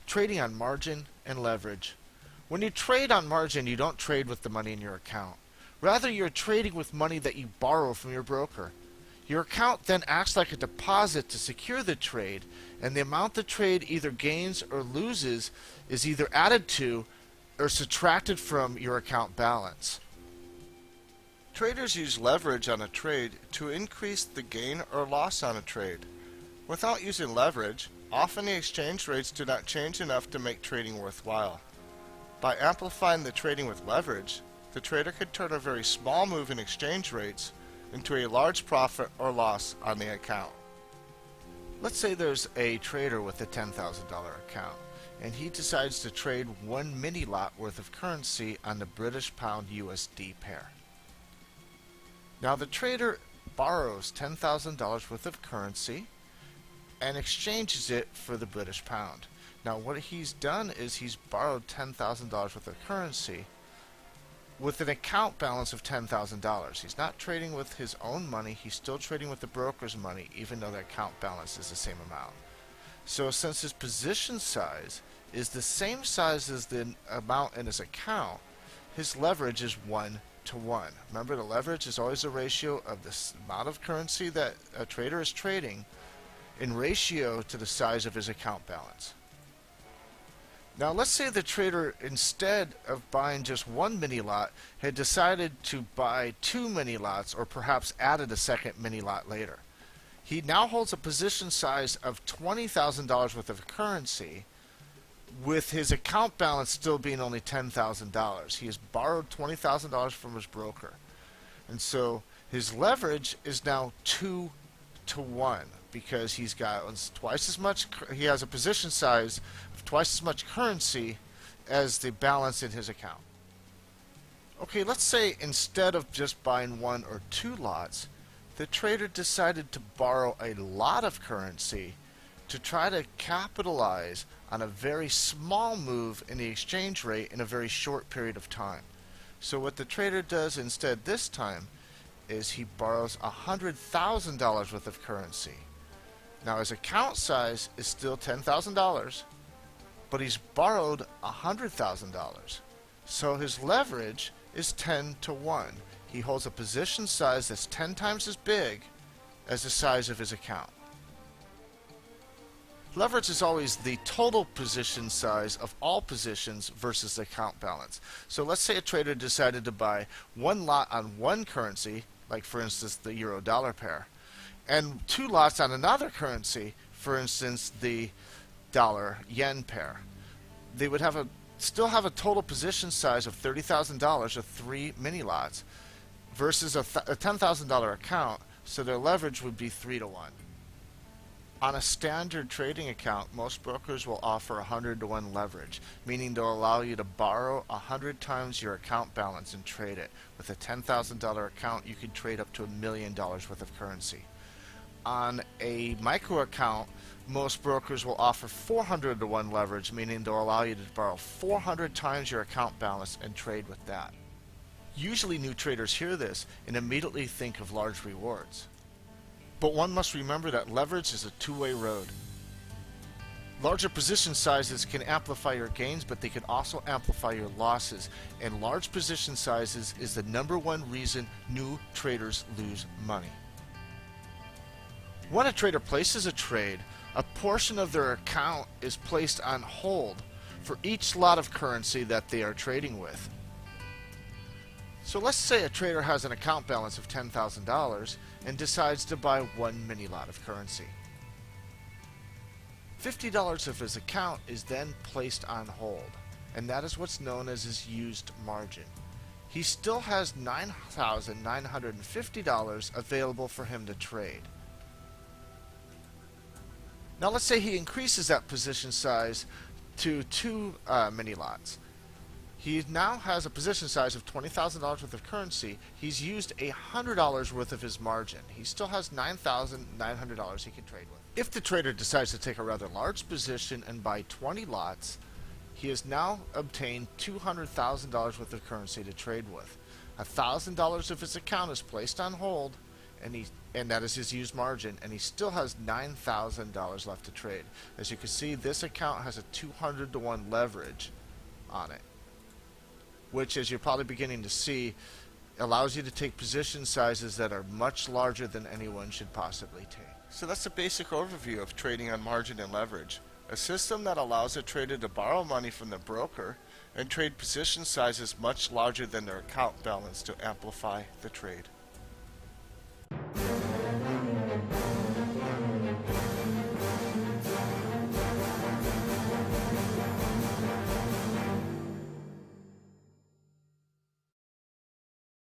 Trading on margin and leverage. When you trade on margin, you don't trade with the money in your account. Rather, you're trading with money that you borrow from your broker. Your account then acts like a deposit to secure the trade, and the amount the trade either gains or loses is either added to or subtracted from your account balance. Traders use leverage on a trade to increase the gain or loss on a trade. Without using leverage, often the exchange rates do not change enough to make trading worthwhile. By amplifying the trading with leverage, the trader could turn a very small move in exchange rates into a large profit or loss on the account. Let's say there's a trader with a $10,000 account, and he decides to trade one mini lot worth of currency on the British pound USD pair. Now the trader borrows $10,000 worth of currency and exchanges it for the British pound. Now what he's done is he's borrowed $10,000 worth of currency with an account balance of $10,000. He's not trading with his own money, he's still trading with the broker's money, even though the account balance is the same amount. So since his position size is the same size as the amount in his account, his leverage is 1 to 1. Remember, the leverage is always a ratio of the amount of currency that a trader is trading in ratio to the size of his account balance. Now let's say the trader, instead of buying just one mini lot, had decided to buy two mini lots, or perhaps added a second mini lot later. He now holds a position size of $20,000 worth of currency, with his account balance still being only $10,000. He has borrowed $20,000 from his broker. And so his leverage is now 2 to 1, because he's got twice as much, he has a position size of twice as much currency as the balance in his account. Okay, let's say instead of just buying one or two lots, the trader decided to borrow a lot of currency to try to capitalize on a very small move in the exchange rate in a very short period of time. So what the trader does instead this time is he borrows $100,000 worth of currency. Now his account size is still $10,000, but he's borrowed $100,000. So his leverage is 10 to 1. He holds a position size that's 10 times as big as the size of his account. Leverage is always the total position size of all positions versus the account balance. So let's say a trader decided to buy one lot on one currency, like for instance the euro-dollar pair, and two lots on another currency, for instance the dollar-yen pair. They would still have a total position size of $30,000 of three mini lots versus a $10,000 account, so their leverage would be 3 to 1. On a standard trading account, most brokers will offer 100 to 1 leverage, meaning they'll allow you to borrow 100 times your account balance and trade it. With a $10,000 account, you can trade up to $1 million worth of currency. On a micro account, most brokers will offer 400 to 1 leverage, meaning they'll allow you to borrow 400 times your account balance and trade with that. Usually new traders hear this and immediately think of large rewards. But one must remember that leverage is a two-way road. Larger position sizes can amplify your gains, but they can also amplify your losses. And large position sizes is the #1 reason new traders lose money. When a trader places a trade, a portion of their account is placed on hold for each lot of currency that they are trading with. So let's say a trader has an account balance of $10,000 and decides to buy one mini lot of currency. $50 of his account is then placed on hold, and that is what's known as his used margin. He still has $9,950 available for him to trade. Now let's say he increases that position size to two mini lots. He now has a position size of $20,000 worth of currency. He's used $100 worth of his margin. He still has $9,900 he can trade with. If the trader decides to take a rather large position and buy 20 lots, he has now obtained $200,000 worth of currency to trade with. $1,000 of his account is placed on hold, and that is his used margin, and he still has $9,000 left to trade. As you can see, this account has a 200 to 1 leverage on it, which, as you're probably beginning to see, allows you to take position sizes that are much larger than anyone should possibly take. So that's a basic overview of trading on margin and leverage, a system that allows a trader to borrow money from the broker and trade position sizes much larger than their account balance to amplify the trade.